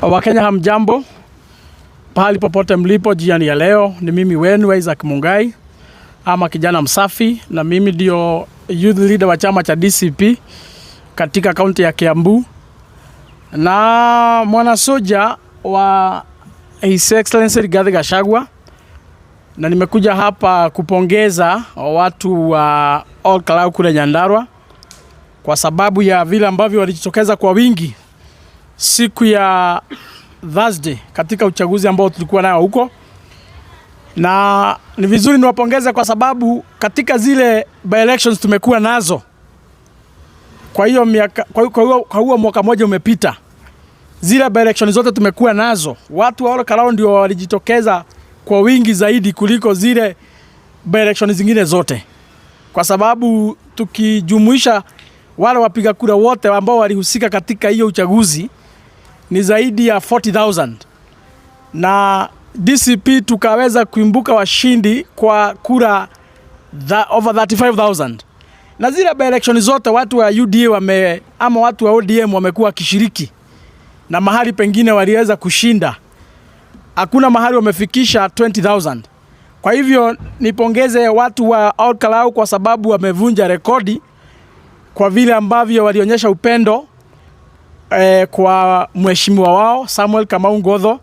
Wakenya hamjambo, pahali popote mlipo jioni ya leo. Ni mimi wenu Isaac Mungai ama kijana msafi, na mimi ndio youth leader wa chama cha DCP katika kaunti ya Kiambu na mwana soja wa His Excellency Rigathi Gachagua, na nimekuja hapa kupongeza watu wa Ol Kalou kule Nyandarua kwa sababu ya vile ambavyo walijitokeza kwa wingi siku ya Thursday katika uchaguzi ambao tulikuwa nao huko. Na ni vizuri niwapongeze kwa sababu katika zile by elections tumekuwa nazo, kwa hiyo mwaka mmoja umepita, zile by elections zote tumekuwa nazo, watu wa Ol Kalou ndio walijitokeza kwa wingi zaidi kuliko zile by elections zingine zote, kwa sababu tukijumuisha wale wapiga kura wote ambao walihusika katika hiyo uchaguzi ni zaidi ya 40,000, na DCP tukaweza kuimbuka washindi kwa kura over 35,000. Na zile by election zote watu wa UDA ama watu wa ODM wamekuwa kishiriki, na mahali pengine waliweza kushinda, hakuna mahali wamefikisha 20,000. Kwa hivyo nipongeze watu wa Ol Kalou kwa sababu wamevunja rekodi kwa vile ambavyo walionyesha upendo kwa mheshimiwa wao Samuel Kamau Ngotho,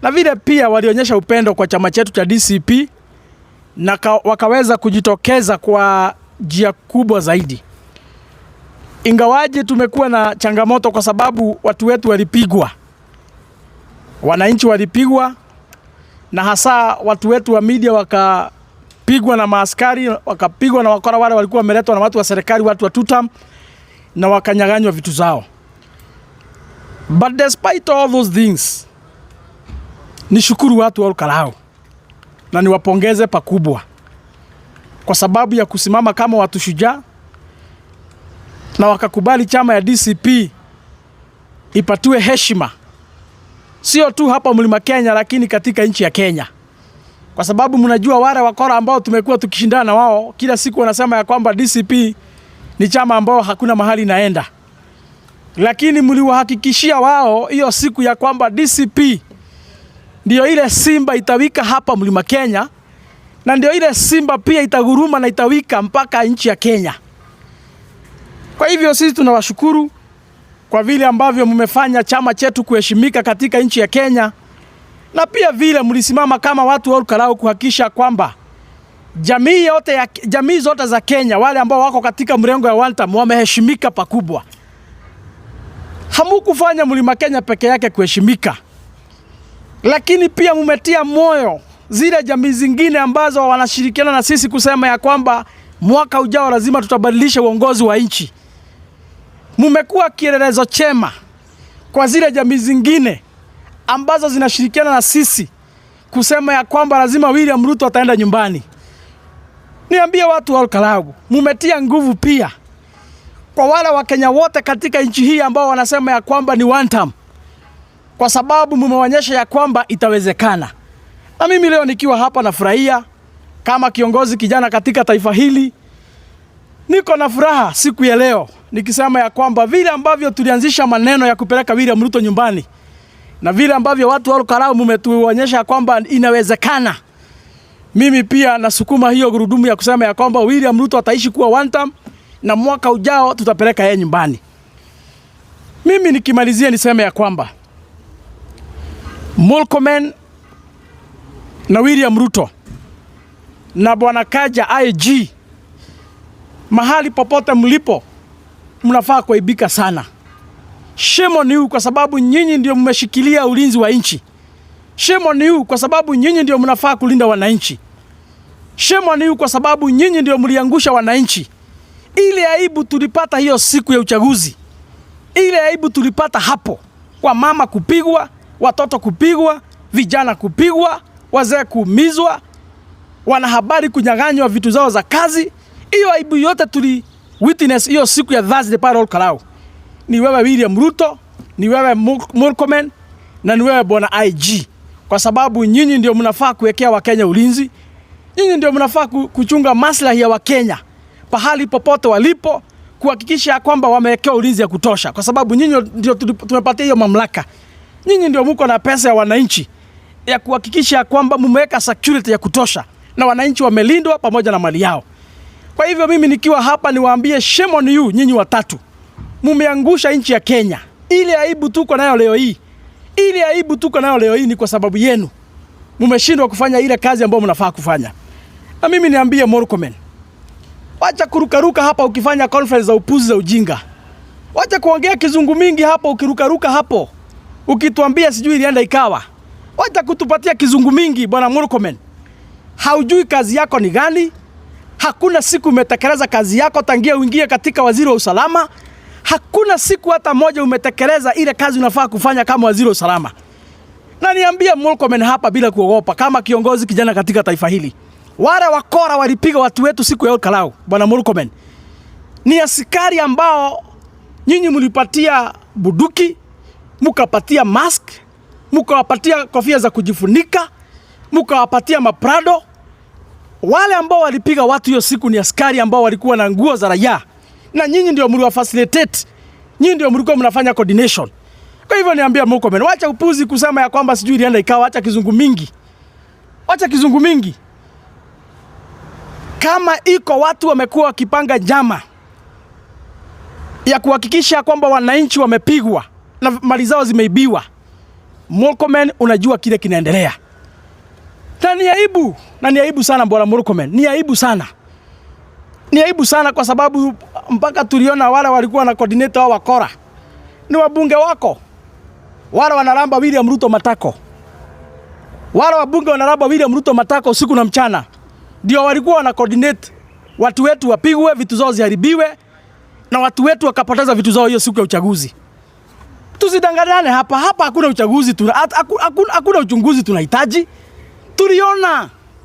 na vile pia walionyesha upendo kwa chama chetu cha DCP na wakaweza kujitokeza kwa njia kubwa zaidi. Ingawaje tumekuwa na changamoto kwa sababu watu wetu walipigwa, wananchi walipigwa, na hasa watu wetu wa media wakapigwa na maaskari, wakapigwa na wakora wale walikuwa wameletwa na watu wa serikali, watu wa tutam, na wakanyang'anywa vitu zao. But despite all those things, nishukuru watu wa Ol Kalou na niwapongeze pakubwa kwa sababu ya kusimama kama watu shujaa, na wakakubali chama ya DCP ipatiwe heshima, sio tu hapa Mlima Kenya lakini katika nchi ya Kenya, kwa sababu mnajua wale wakora ambao tumekuwa tukishindana na wao kila siku wanasema ya kwamba DCP ni chama ambao hakuna mahali naenda, lakini mliwahakikishia wao hiyo siku ya kwamba DCP ndio ile simba itawika hapa Mlima Kenya, na ndio ile simba pia itaguruma na itawika mpaka nchi ya Kenya. Kwa hivyo sisi tunawashukuru kwa vile ambavyo mmefanya chama chetu kuheshimika katika nchi ya Kenya, na pia vile mlisimama kama watu wa Ol Kalou kuhakikisha kwamba jamii zote za Kenya, wale ambao wako katika mrengo ya one term, wameheshimika pakubwa. Hamukufanya Mlima Kenya peke yake kuheshimika, lakini pia mumetia moyo zile jamii zingine ambazo wanashirikiana na sisi kusema ya kwamba mwaka ujao lazima tutabadilisha uongozi wa nchi. Mumekuwa kielelezo chema kwa zile jamii zingine ambazo zinashirikiana na sisi kusema ya kwamba lazima William Ruto ataenda nyumbani. Niambie watu wa Ol Kalou, mumetia nguvu pia kwa wale Wakenya wote katika nchi hii ambao wanasema ya kwamba ni one term, kwa sababu mumeonyesha ya kwamba itawezekana. Na mimi leo nikiwa hapa nafurahia kama kiongozi kijana katika taifa hili. Niko na furaha siku ya leo nikisema ya kwamba vile ambavyo tulianzisha maneno ya kupeleka William Ruto nyumbani, na vile ambavyo watu wa Ol Kalou mmetuonyesha kwamba inawezekana, mimi pia nasukuma hiyo gurudumu ya kusema ya kwamba William Ruto ataishi kuwa one term, na mwaka ujao tutapeleka yeye nyumbani. Mimi nikimalizia niseme ya kwamba Murkomen na William Ruto na Bwana Kaja IG, mahali popote mlipo mnafaa kuaibika sana. Shame on you, kwa sababu nyinyi ndio mmeshikilia ulinzi wa nchi. Shame on you, kwa sababu nyinyi ndio mnafaa kulinda wananchi. Shame on you, kwa sababu nyinyi ndio mliangusha wananchi. Ile aibu tulipata hiyo siku ya uchaguzi, ile aibu tulipata hapo, kwa mama kupigwa, watoto kupigwa, vijana kupigwa, wazee kuumizwa, wanahabari kunyang'anywa vitu zao za kazi. Hiyo aibu yote tuli witness hiyo siku ya Thursday pale Ol Kalou. Ni wewe William Ruto, ni wewe Murkomen, na ni wewe Bwana IG, kwa sababu nyinyi ndio mnafaa kuwekea Wakenya ulinzi. Nyinyi ndio mnafaa kuchunga maslahi ya Wakenya pahali popote walipo, kuhakikisha kwamba wamewekea ulinzi ya kutosha, kwa sababu nyinyi ndio tumepatia hiyo mamlaka. Nyinyi ndio mko na pesa ya wananchi ya kuhakikisha kwamba mmeweka security ya kutosha na wananchi wamelindwa pamoja na mali yao. Kwa hivyo mimi nikiwa hapa niwaambie shame on you nyinyi watatu. Mumeangusha nchi ya Kenya. Ile aibu tuko nayo leo hii. Ile aibu tuko nayo leo hii ni kwa sababu yenu. Mmeshindwa kufanya ile kazi ambayo mnafaa kufanya. Na mimi niambie Murkomen, wacha kurukaruka hapa ukifanya conference za upuzi za ujinga. Wacha kuongea kizungu mingi hapa ukirukaruka hapo. Ukituambia sijui ilienda ikawa. Wacha kutupatia kizungu mingi bwana Murkomen. Haujui kazi yako ni gani? Hakuna siku umetekeleza kazi yako tangia uingie katika waziri wa usalama. Hakuna siku hata moja umetekeleza ile kazi unafaa kufanya kama waziri wa usalama. Na niambia Murkomen hapa bila kuogopa kama kiongozi kijana katika taifa hili. Wale wakora walipiga watu wetu siku ya Olkalau, bwana Murkomen. Ni askari ambao nyinyi mlipatia buduki, mkapatia mask, mkawapatia kofia za kujifunika, mkawapatia maprado. Wale ambao walipiga watu hiyo siku ni askari ambao walikuwa na nguo za raia. Na nyinyi ndio mliwa facilitate. Nyinyi ndio mlikuwa mnafanya coordination. Kwa hivyo niambia Murkomen, wacha upuzi kusema ya kwamba sijui ilienda ikawa, acha kizungu mingi. Wacha kizungu mingi. Kama iko watu wamekuwa wakipanga njama ya kuhakikisha kwamba wananchi wamepigwa na mali zao zimeibiwa, Murkomen unajua kile kinaendelea. Na ni aibu sana bwana Murkomen. Ni aibu sana. Ni aibu sana kwa sababu mpaka tuliona wale walikuwa na coordinator wa wakora ni wabunge wako. Wale wanaramba William Ruto matako. Wale wabunge wanaramba William Ruto matako usiku na mchana. Ndio walikuwa wana coordinate watu wetu wapigwe, vitu zao ziharibiwe na watu wetu wakapoteza vitu zao hiyo siku ya uchaguzi. Tusidanganyane hapa hakuna uchaguzi hakuna uchunguzi tunahitaji.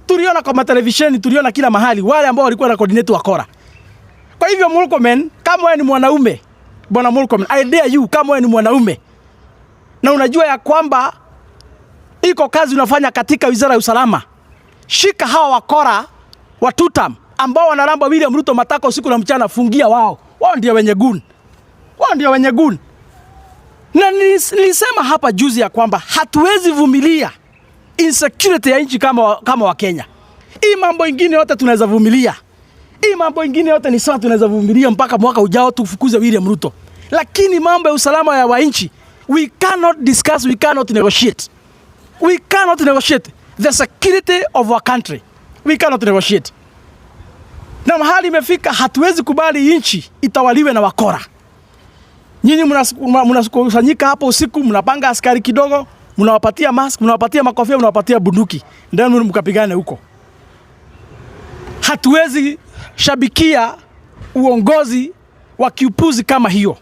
Tuliona kwa televisheni, tuliona kila mahali wale ambao walikuwa na coordinate wakora. Kwa hivyo Murkomen, kama wewe ni mwanaume, bwana Murkomen, I dare you, kama wewe ni mwanaume na unajua ya kwamba iko kazi unafanya katika wizara ya usalama, shika hawa wakora wa tutam ambao wanaramba William Ruto matako usiku na mchana, fungia wao. Wao ndio wenye gun. Na nilisema hapa juzi ya kwamba hatuwezi vumilia insecurity ya nchi kama wa Kenya. Hii mambo ingine yote tunaweza vumilia. Hii mambo ingine yote ni sawa, tunaweza vumilia mpaka mwaka ujao tufukuze William Ruto. Lakini mambo ya usalama ya wananchi, we cannot discuss, we cannot negotiate. We cannot negotiate the security of our country. We cannot negotiate. Na mahali imefika hatuwezi kubali nchi itawaliwe na wakora. Nyinyi mnakusanyika hapo usiku, mnapanga askari kidogo, mnawapatia mask, mnawapatia makofia, mnawapatia bunduki, ndio mkapigane huko. Hatuwezi shabikia uongozi wa kiupuzi kama hiyo.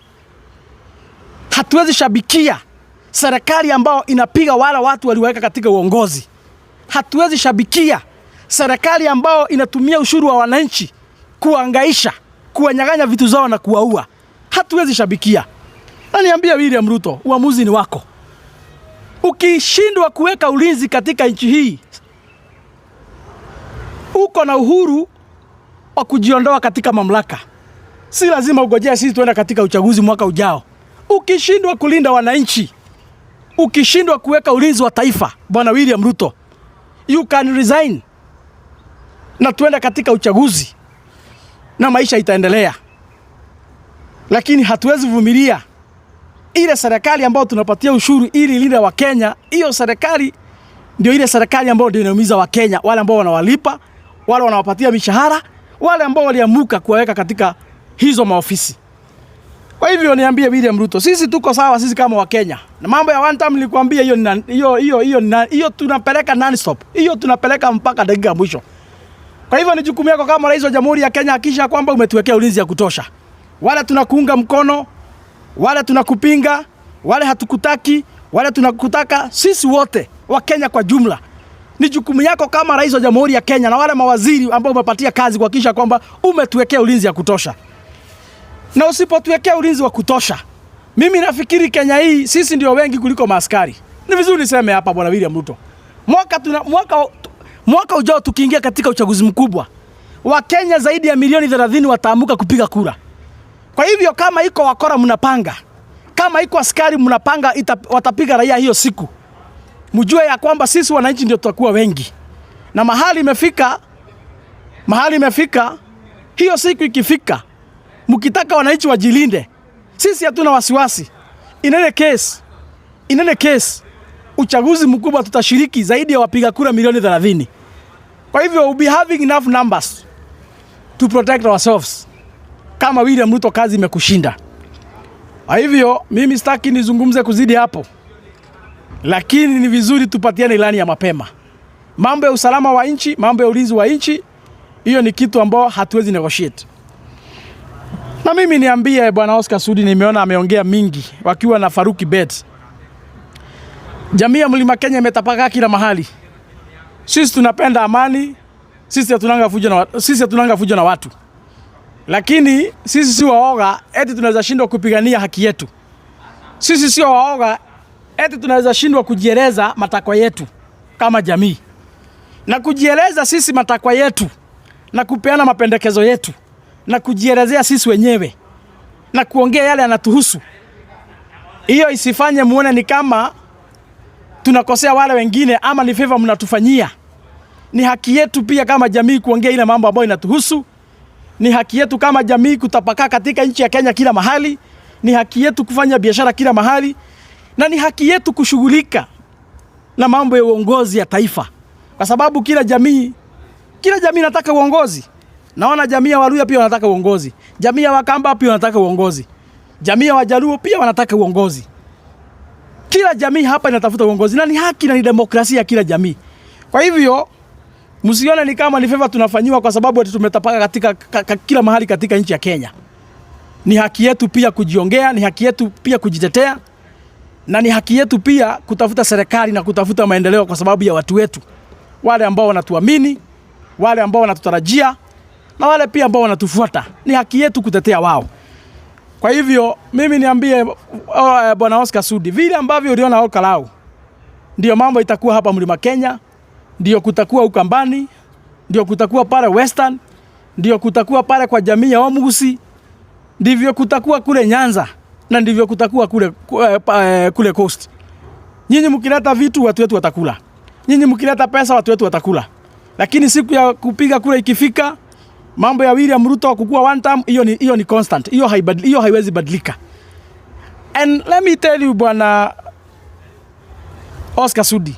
Hatuwezi shabikia serikali ambao inapiga wala watu waliweka katika uongozi. Hatuwezi shabikia serikali ambao inatumia ushuru wa wananchi kuangaisha, kuwanyang'anya vitu zao na kuwaua. Hatuwezi shabikia. Na niambia William Ruto, uamuzi ni wako. Ukishindwa kuweka ulinzi katika nchi hii, uko na uhuru wa kujiondoa katika mamlaka. Si lazima ugojea sisi tuende katika uchaguzi mwaka ujao. Ukishindwa kulinda wananchi, ukishindwa kuweka ulinzi wa taifa, bwana William Ruto, you can resign na tuende katika uchaguzi na maisha itaendelea. Lakini hatuwezi vumilia ile serikali ambayo tunapatia ushuru ili ilinde wa Kenya. Hiyo serikali ndio ile serikali ambayo ndio inaumiza wa Kenya, wale ambao wanawalipa, wale wanawapatia mishahara, wale ambao waliamuka kuwaweka katika hizo maofisi. Kwa hivyo niambie William Ruto, sisi tuko sawa, sisi kama wa Kenya. Na mambo ya one time nilikwambia hiyo tunapeleka non stop. Hiyo tunapeleka mpaka dakika ya mwisho. Kwa hivyo ni jukumu yako kama rais wa Jamhuri ya Kenya, hakisha kwamba umetuwekea ulinzi ya kutosha. Wale tunakuunga mkono, wale tunakupinga, wale hatukutaki, wale tunakutaka, sisi wote wa Kenya kwa jumla. Ni jukumu yako kama rais wa Jamhuri ya Kenya na wale mawaziri ambao umepatia kazi kuhakikisha kwamba umetuwekea ulinzi ya kutosha. Na usipotuwekea ulinzi wa kutosha, mimi nafikiri Kenya hii sisi ndio wengi kuliko maaskari. Ni vizuri niseme hapa bwana William Ruto. Mwaka ujao tukiingia katika uchaguzi mkubwa, wa Kenya zaidi ya milioni 30 wataamuka kupiga kura. Kwa hivyo kama iko wakora mnapanga, Kama iko askari mnapanga watapiga raia hiyo siku, mjue ya kwamba sisi wananchi ndio tutakuwa wengi. Na mahali imefika, hiyo siku ikifika, mkitaka wananchi wajilinde, sisi hatuna wasiwasi. In any case, uchaguzi mkubwa tutashiriki zaidi ya wapiga kura milioni 30. Kwa hivyo we'll be having enough numbers to protect ourselves. Kama William Ruto kazi imekushinda. Kwa hivyo mimi sitaki nizungumze kuzidi hapo. Lakini ni vizuri tupatiane ilani ya mapema. Mambo ya usalama wa nchi, mambo ya ulinzi wa nchi, hiyo ni kitu ambao hatuwezi negotiate. Na mimi niambie Bwana Oscar Sudi, nimeona ameongea mingi wakiwa na Faruki Bet. Jamii ya Mlima Kenya imetapaka kila mahali. Sisi tunapenda amani, sisi hatunanga fujo na watu. Lakini sisi si waoga eti tunaweza shindwa kupigania haki yetu. Sisi sio waoga eti tunaweza shindwa kujieleza matakwa yetu kama jamii. Na kujieleza sisi matakwa yetu na kupeana mapendekezo yetu na kujielezea sisi wenyewe na kuongea yale yanatuhusu. Hiyo isifanye muone ni kama tunakosea wale wengine ama ni favor mnatufanyia. Ni haki yetu pia kama jamii kuongea ile mambo ambayo inatuhusu. Ni haki yetu kama jamii kutapakaa katika nchi ya Kenya kila mahali. Ni haki yetu kufanya biashara kila mahali. Na ni haki yetu kushughulika na mambo ya uongozi ya taifa. Kwa sababu kila jamii inataka uongozi. Naona jamii ya Waluya pia wanataka uongozi. Jamii ya Wakamba pia wanataka uongozi. Jamii ya Wajaluo pia wanataka uongozi. Kila jamii hapa inatafuta uongozi na ni haki na ni demokrasia ya kila jamii. Kwa hivyo msione ni kama ni favor tunafanyiwa kwa sababu ati tumetapaka katika kila mahali katika nchi ya Kenya. Ni haki yetu pia kujiongea, ni haki yetu pia kujitetea, na ni haki yetu pia kutafuta serikali na kutafuta maendeleo kwa sababu ya watu wetu. Wale ambao wanatuamini, wale ambao wanatutarajia, na wale pia ambao wanatufuata. Ni haki yetu kutetea wao. Kwa hivyo mimi niambie Bwana Oscar Sudi, vile ambavyo uliona Olkalau, ndio mambo itakuwa hapa Mlima Kenya, ndio kutakuwa Ukambani, ndio kutakuwa pale Western, ndio kutakuwa pale kwa jamii ya Omugusi, ndivyo kutakuwa kule Nyanza, na ndivyo kutakuwa kule Coast. Nyinyi mkileta vitu watu wetu watakula. Nyinyi mkileta pesa watu wetu watakula. Lakini siku ya kupiga kura ikifika, mambo ya William Ruto kukua one time, hiyo ni constant. Hiyo haiwezi badilika. And let me tell you Bwana Oscar Sudi,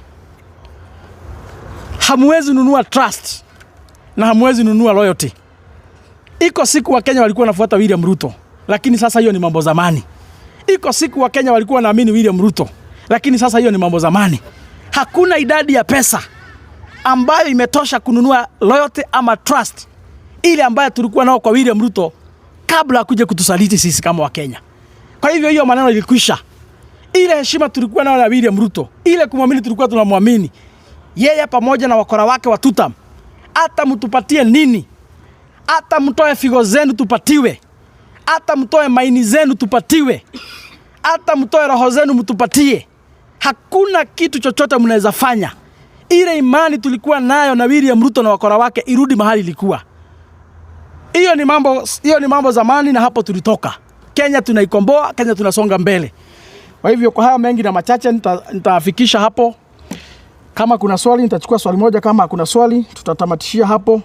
hamwezi nunua trust na hamwezi nunua loyalty. Iko siku wa Kenya walikuwa wanafuata William Ruto, lakini sasa hiyo ni mambo zamani. Iko siku wa Kenya walikuwa wanaamini William Ruto, lakini sasa hiyo ni mambo zamani. Hakuna idadi ya pesa ambayo imetosha kununua loyalty ama trust ile ambayo tulikuwa nao kwa William Ruto kabla kuja kutusaliti sisi kama wa Kenya. Kwa hivyo hiyo maneno ilikwisha. Ile heshima tulikuwa nayo na William Ruto, ile kumwamini tulikuwa tunamwamini yeye pamoja na wakora wake wa tutam. Hata mtupatie nini, hata mtoe figo zenu tupatiwe, hata mtoe maini zenu tupatiwe, hata mtoe roho zenu mtupatie. Hakuna kitu chochote mnaweza fanya ile imani tulikuwa nayo na William Ruto na wakora wake irudi mahali ilikuwa. Hiyo ni mambo zamani, na hapo tulitoka. Kenya tunaikomboa, Kenya tunasonga mbele. Kwa hivyo kwa haya mengi na machache nitafikisha hapo. Kama kuna swali nitachukua swali moja, kama hakuna swali tutatamatishia hapo.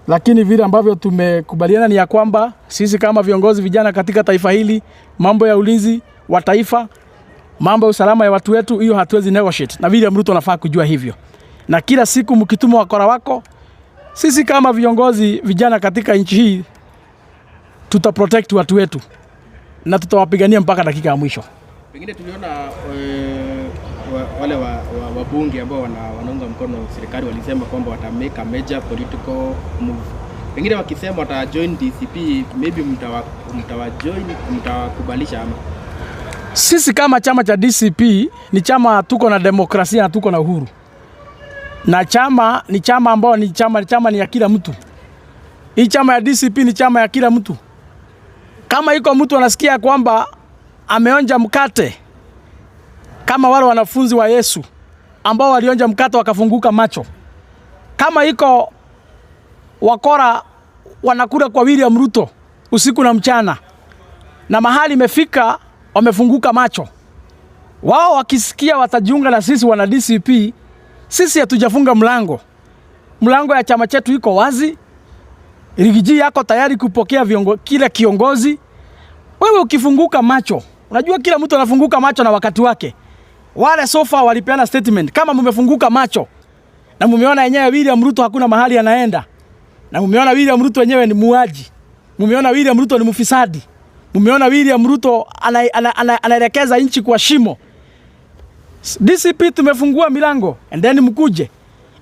Lakini vile ambavyo tumekubaliana ni ya kwamba sisi kama viongozi vijana katika taifa hili, mambo ya ulinzi wa taifa, mambo ya usalama ya watu wetu, hiyo hatuwezi negotiate. Na William Ruto anafaa kujua hivyo. Na kila siku mkituma wakora wako, sisi kama viongozi vijana katika nchi hii tutaprotect watu wetu na tutawapigania mpaka dakika ya mwisho. Pengine tuliona wale wabunge ambao wanaunga mkono serikali walisema kwamba wata make a major political move. Pengine wakisema wata join DCP, maybe mtawajoin, mtawakubalisha ama? Sisi kama chama cha DCP ni chama tuko na demokrasia na tuko na uhuru. Na chama ni chama ambao ni chama ni ya kila mtu. Hii chama ya DCP ni chama ya kila mtu. Kama iko mtu anasikia kwamba ameonja mkate kama wale wanafunzi wa Yesu ambao walionja mkate wakafunguka macho, kama iko wakora wanakula kwa William Ruto usiku na mchana, na mahali imefika wamefunguka macho. Wao wakisikia watajiunga na sisi wana DCP, sisi hatujafunga mlango. Mlango ya chama chetu iko wazi. Rigiji yako tayari kupokea kila kiongozi. Wewe ukifunguka macho, unajua kila mtu anafunguka macho na wakati wake. Wale sofa walipeana statement kama mmefunguka macho na mmeona yenyewe William Ruto hakuna mahali anaenda. Na mmeona William Ruto yenyewe ni muaji. Mmeona William Ruto ni mfisadi. Mmeona William Ruto anaelekeza nchi kwa shimo. DCP tumefungua milango, and then mkuje.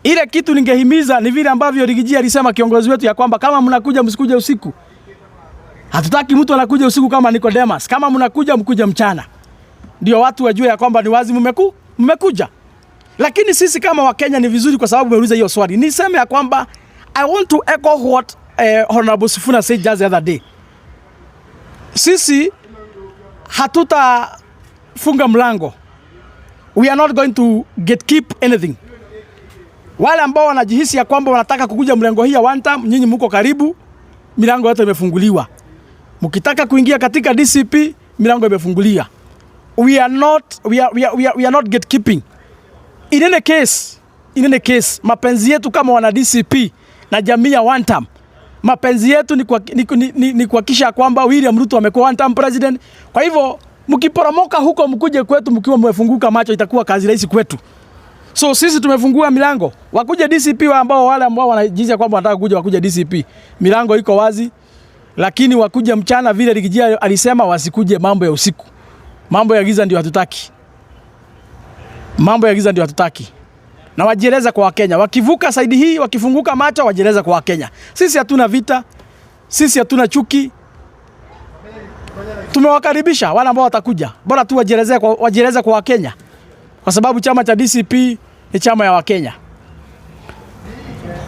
Ile kitu ningehimiza ni vile ambavyo Rigiji alisema kiongozi wetu ya kwamba kama mnakuja msikuje usiku. Hatutaki mtu anakuja usiku kama Nicodemus. Kama mnakuja mkuje mchana. Ndio watu wajue ya kwamba ni wazi mmekuja. Lakini sisi kama Wakenya ni vizuri kwa sababu umeuliza hiyo swali. Niseme ya kwamba I want to echo what Honorable Sifuna said just the other day. Sisi hatutafunga mlango. We are not going to gatekeep anything. Wale ambao wanajihisi ya kwamba wanataka kukuja mlango hii ya one time, nyinyi mko karibu, milango yote imefunguliwa. Mkitaka kuingia katika DCP, milango imefunguliwa. We are not gatekeeping. In any case, mapenzi yetu kama wana DCP na jamii ya one time, mapenzi yetu ni kuhakikisha kwamba William Ruto amekuwa one time president. Kwa hivyo mkiporomoka huko mkuje kwetu mkiwa mmefunguka macho, itakuwa kazi rahisi kwetu. So sisi tumefungua milango. Wakuje DCP wale ambao wanajizia kwamba wanataka kuja wakuje DCP. Milango iko wazi. Lakini wakuje mchana vile Rigiji alisema, wasikuje mambo ya usiku. Mambo ya giza ndio hatutaki. Na wajieleza kwa Wakenya. Wakivuka saidi hii, wakifunguka macho, wajieleza kwa Wakenya. Sisi hatuna vita. Sisi hatuna chuki. Tumewakaribisha wale ambao watakuja. Bora tu wajieleze kwa Wakenya. Kwa sababu chama cha DCP ni chama ya Wakenya.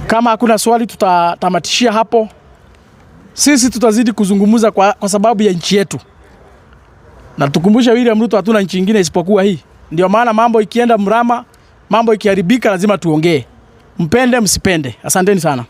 Kama hakuna swali tutatamatishia hapo. Sisi tutazidi kuzungumza kwa sababu ya nchi yetu. Na tukumbusha William Ruto hatuna nchi nyingine isipokuwa hii. Ndio maana mambo ikienda mrama, mambo ikiharibika lazima tuongee. Mpende msipende. Asanteni sana.